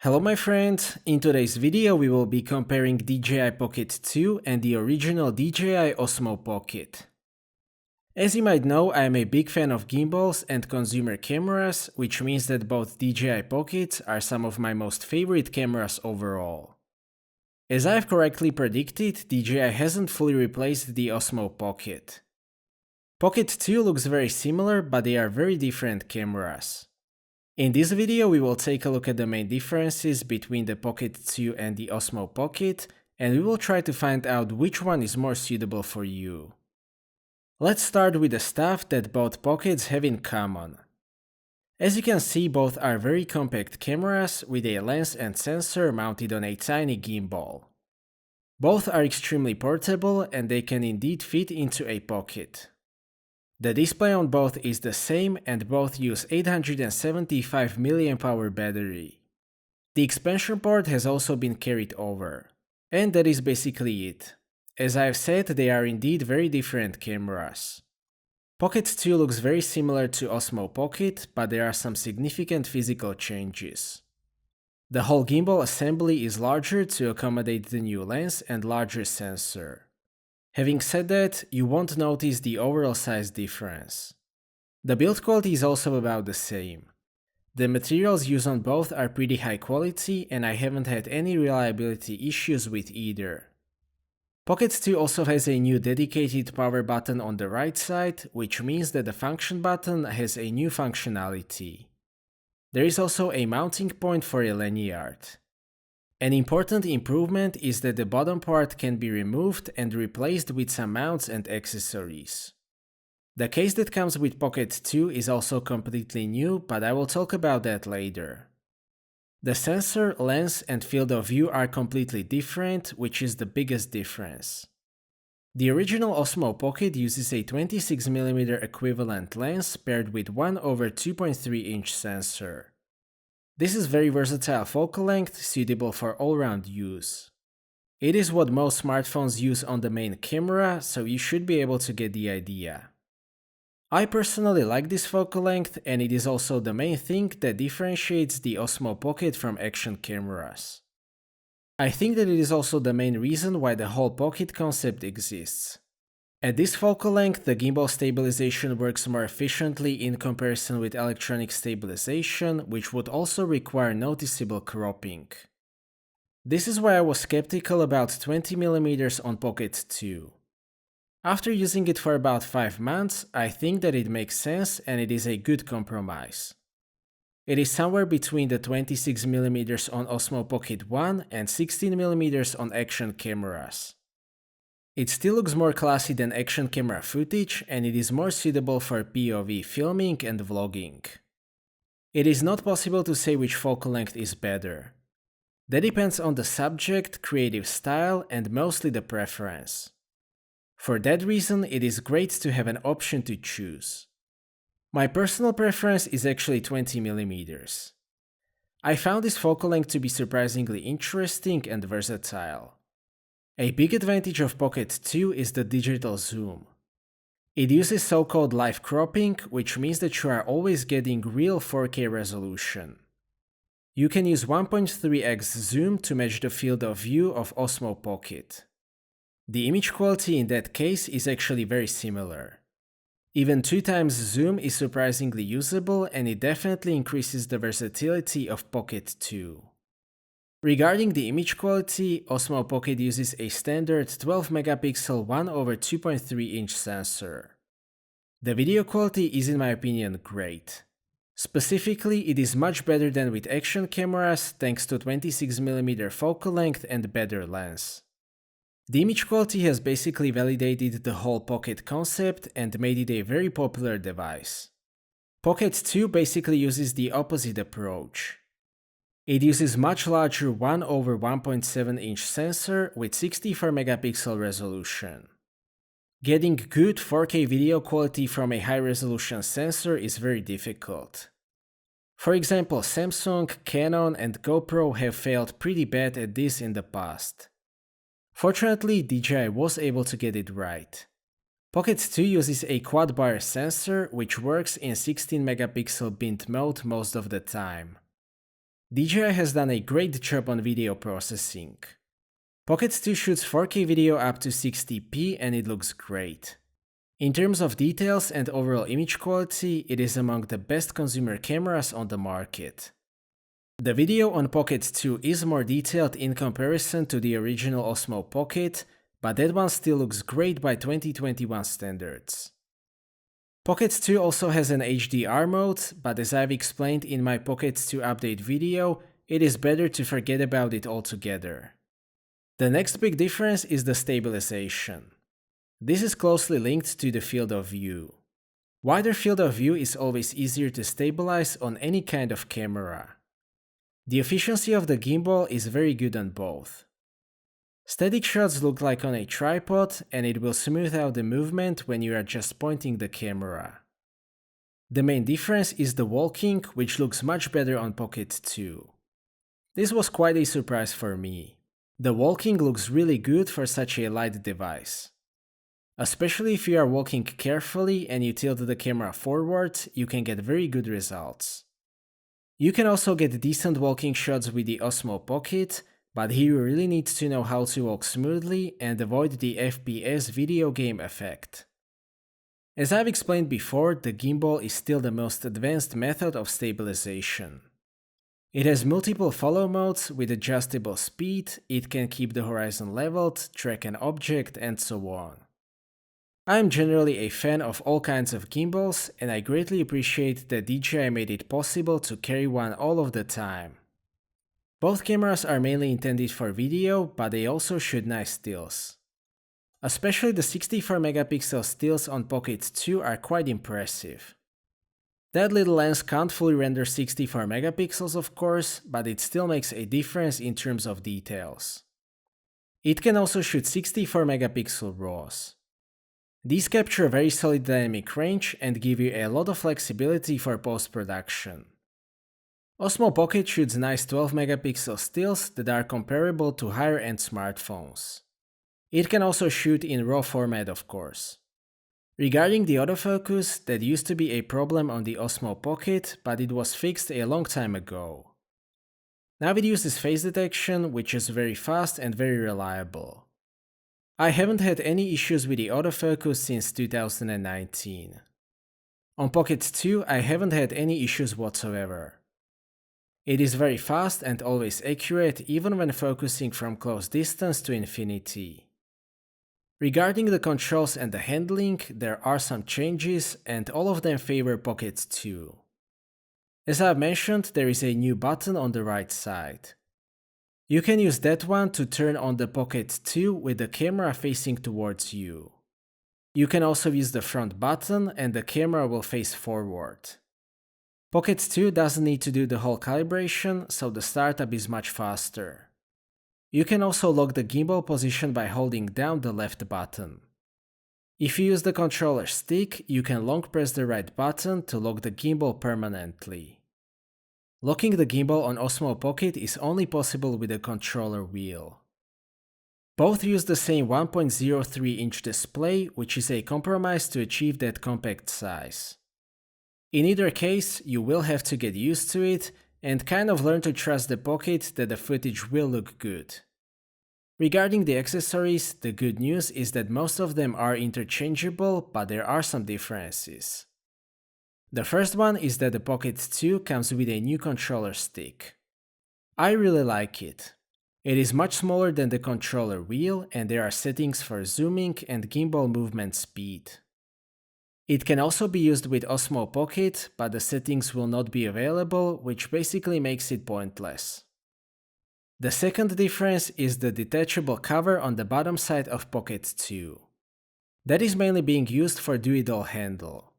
Hello my friends, in today's video we will be comparing DJI Pocket 2 and the original DJI Osmo Pocket. As you might know, I am a big fan of gimbals and consumer cameras, which means that both DJI Pockets are some of my most favorite cameras overall. As I've correctly predicted, DJI hasn't fully replaced the Osmo Pocket. Pocket 2 looks very similar, but they are very different cameras. In this video we will take a look at the main differences between the Pocket 2 and the Osmo Pocket, and we will try to find out which one is more suitable for you. Let's start with the stuff that both Pockets have in common. As you can see, both are very compact cameras with a lens and sensor mounted on a tiny gimbal. Both are extremely portable and they can indeed fit into a pocket. The display on both is the same and both use 875 mAh battery. The expansion port has also been carried over. And that is basically it. As I've said, they are indeed very different cameras. Pocket 2 looks very similar to Osmo Pocket, but there are some significant physical changes. The whole gimbal assembly is larger to accommodate the new lens and larger sensor. Having said that, you won't notice the overall size difference. The build quality is also about the same. The materials used on both are pretty high quality and I haven't had any reliability issues with either. Pocket 2 also has a new dedicated power button on the right side, which means that the function button has a new functionality. There is also a mounting point for a lanyard. An important improvement is that the bottom part can be removed and replaced with some mounts and accessories. The case that comes with Pocket 2 is also completely new, but I will talk about that later. The sensor, lens and field of view are completely different, which is the biggest difference. The original Osmo Pocket uses a 26mm equivalent lens paired with 1/2.3-inch sensor. This is very versatile focal length, suitable for all-round use. It is what most smartphones use on the main camera, so you should be able to get the idea. I personally like this focal length, and it is also the main thing that differentiates the Osmo Pocket from action cameras. I think that it is also the main reason why the whole Pocket concept exists. At this focal length, the gimbal stabilization works more efficiently in comparison with electronic stabilization, which would also require noticeable cropping. This is why I was skeptical about 20mm on Pocket 2. After using it for about 5 months, I think that it makes sense and it is a good compromise. It is somewhere between the 26mm on Osmo Pocket 1 and 16mm on action cameras. It still looks more classy than action camera footage and it is more suitable for POV filming and vlogging. It is not possible to say which focal length is better. That depends on the subject, creative style and mostly the preference. For that reason, it is great to have an option to choose. My personal preference is actually 20mm. I found this focal length to be surprisingly interesting and versatile. A big advantage of Pocket 2 is the digital zoom. It uses so-called live cropping, which means that you are always getting real 4K resolution. You can use 1.3x zoom to match the field of view of Osmo Pocket. The image quality in that case is actually very similar. Even 2x zoom is surprisingly usable and it definitely increases the versatility of Pocket 2. Regarding the image quality, Osmo Pocket uses a standard 12MP 1/2.3-inch sensor. The video quality is in my opinion great. Specifically, it is much better than with action cameras thanks to 26mm focal length and better lens. The image quality has basically validated the whole Pocket concept and made it a very popular device. Pocket 2 basically uses the opposite approach. It uses much larger 1/1.7-inch sensor with 64MP resolution. Getting good 4K video quality from a high-resolution sensor is very difficult. For example, Samsung, Canon and GoPro have failed pretty bad at this in the past. Fortunately, DJI was able to get it right. Pocket 2 uses a quad-bar sensor which works in 16MP bint mode most of the time. DJI has done a great job on video processing. Pocket 2 shoots 4K video up to 60p and it looks great. In terms of details and overall image quality, it is among the best consumer cameras on the market. The video on Pocket 2 is more detailed in comparison to the original Osmo Pocket, but that one still looks great by 2021 standards. Pocket 2 also has an HDR mode, but as I've explained in my Pocket 2 update video, it is better to forget about it altogether. The next big difference is the stabilization. This is closely linked to the field of view. Wider field of view is always easier to stabilize on any kind of camera. The efficiency of the gimbal is very good on both. Static shots look like on a tripod, and it will smooth out the movement when you are just pointing the camera. The main difference is the walking, which looks much better on Pocket 2. This was quite a surprise for me. The walking looks really good for such a light device. Especially if you are walking carefully and you tilt the camera forward, you can get very good results. You can also get decent walking shots with the Osmo Pocket, but here you really need to know how to walk smoothly and avoid the FPS video game effect. As I've explained before, the gimbal is still the most advanced method of stabilization. It has multiple follow modes with adjustable speed, it can keep the horizon leveled, track an object, and so on. I'm generally a fan of all kinds of gimbals, and I greatly appreciate that DJI made it possible to carry one all of the time. Both cameras are mainly intended for video, but they also shoot nice stills. Especially the 64MP stills on Pocket 2 are quite impressive. That little lens can't fully render 64MP of course, but it still makes a difference in terms of details. It can also shoot 64MP RAWs. These capture very solid dynamic range and give you a lot of flexibility for post-production. Osmo Pocket shoots nice 12MP stills that are comparable to higher-end smartphones. It can also shoot in RAW format of course. Regarding the autofocus, that used to be a problem on the Osmo Pocket, but it was fixed a long time ago. Now it uses face detection, which is very fast and very reliable. I haven't had any issues with the autofocus since 2019. On Pocket 2, I haven't had any issues whatsoever. It is very fast and always accurate even when focusing from close distance to infinity. Regarding the controls and the handling, there are some changes and all of them favor Pocket 2. As I've mentioned, there is a new button on the right side. You can use that one to turn on the Pocket 2 with the camera facing towards you. You can also use the front button and the camera will face forward. Pocket 2 doesn't need to do the whole calibration, so the startup is much faster. You can also lock the gimbal position by holding down the left button. If you use the controller stick, you can long press the right button to lock the gimbal permanently. Locking the gimbal on Osmo Pocket is only possible with the controller wheel. Both use the same 1.03-inch display, which is a compromise to achieve that compact size. In either case, you will have to get used to it and kind of learn to trust the Pocket that the footage will look good. Regarding the accessories, the good news is that most of them are interchangeable, but there are some differences. The first one is that the Pocket 2 comes with a new controller stick. I really like it. It is much smaller than the controller wheel and there are settings for zooming and gimbal movement speed. It can also be used with Osmo Pocket, but the settings will not be available, which basically makes it pointless. The second difference is the detachable cover on the bottom side of Pocket 2. That is mainly being used for do-it-all handle.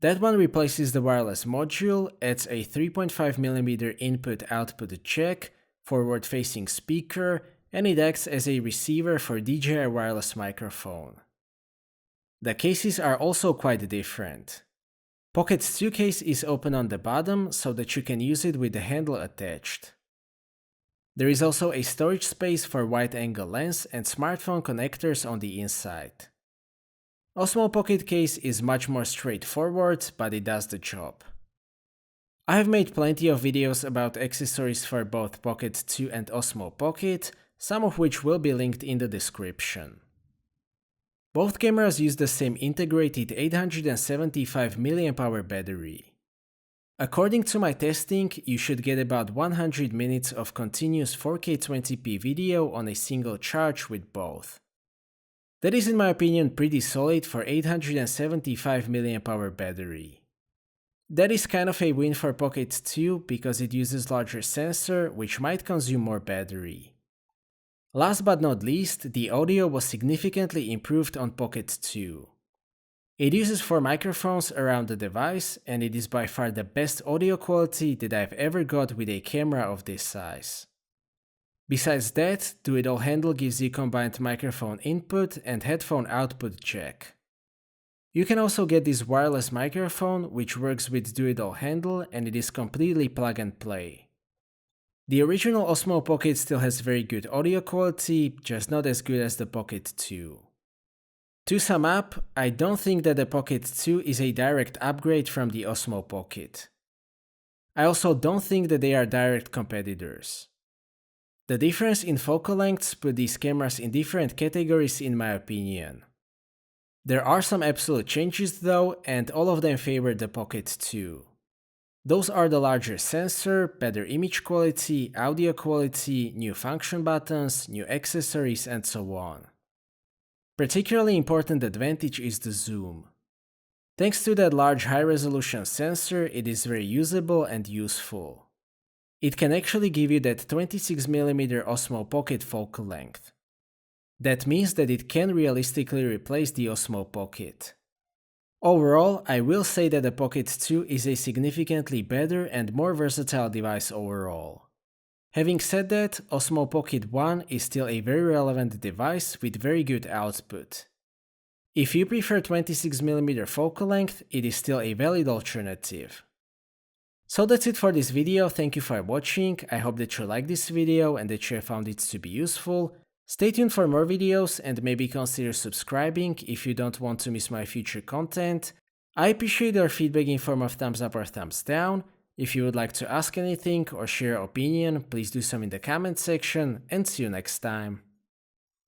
That one replaces the wireless module, adds a 3.5mm input-output jack, forward-facing speaker, and it acts as a receiver for DJI wireless microphone. The cases are also quite different. Pocket's 2 case is open on the bottom so that you can use it with the handle attached. There is also a storage space for wide-angle lens and smartphone connectors on the inside. Osmo Pocket case is much more straightforward, but it does the job. I have made plenty of videos about accessories for both Pocket 2 and Osmo Pocket, some of which will be linked in the description. Both cameras use the same integrated 875 mAh battery. According to my testing, you should get about 100 minutes of continuous 4K 20p video on a single charge with both. That is in my opinion pretty solid for 875 mAh battery. That is kind of a win for Pocket 2 because it uses larger sensor, which might consume more battery. Last but not least, the audio was significantly improved on Pocket 2. It uses 4 microphones around the device, and it is by far the best audio quality that I've ever got with a camera of this size. Besides that, Do-It-All handle gives you combined microphone input and headphone output jack. You can also get this wireless microphone, which works with Do-It-All handle, and it is completely plug and play. The original Osmo Pocket still has very good audio quality, just not as good as the Pocket 2. To sum up, I don't think that the Pocket 2 is a direct upgrade from the Osmo Pocket. I also don't think that they are direct competitors. The difference in focal lengths put these cameras in different categories in my opinion. There are some absolute changes though, and all of them favor the Pocket 2. Those are the larger sensor, better image quality, audio quality, new function buttons, new accessories, and so on. Particularly important advantage is the zoom. Thanks to that large high-resolution sensor, it is very usable and useful. It can actually give you that 26mm Osmo Pocket focal length. That means that it can realistically replace the Osmo Pocket. Overall, I will say that the Pocket 2 is a significantly better and more versatile device overall. Having said that, Osmo Pocket 1 is still a very relevant device with very good output. If you prefer 26mm focal length, it is still a valid alternative. So that's it for this video, thank you for watching, I hope that you liked this video and that you found it to be useful. Stay tuned for more videos and maybe consider subscribing if you don't want to miss my future content. I appreciate your feedback in form of thumbs up or thumbs down. If you would like to ask anything or share your opinion, please do so in the comment section and see you next time.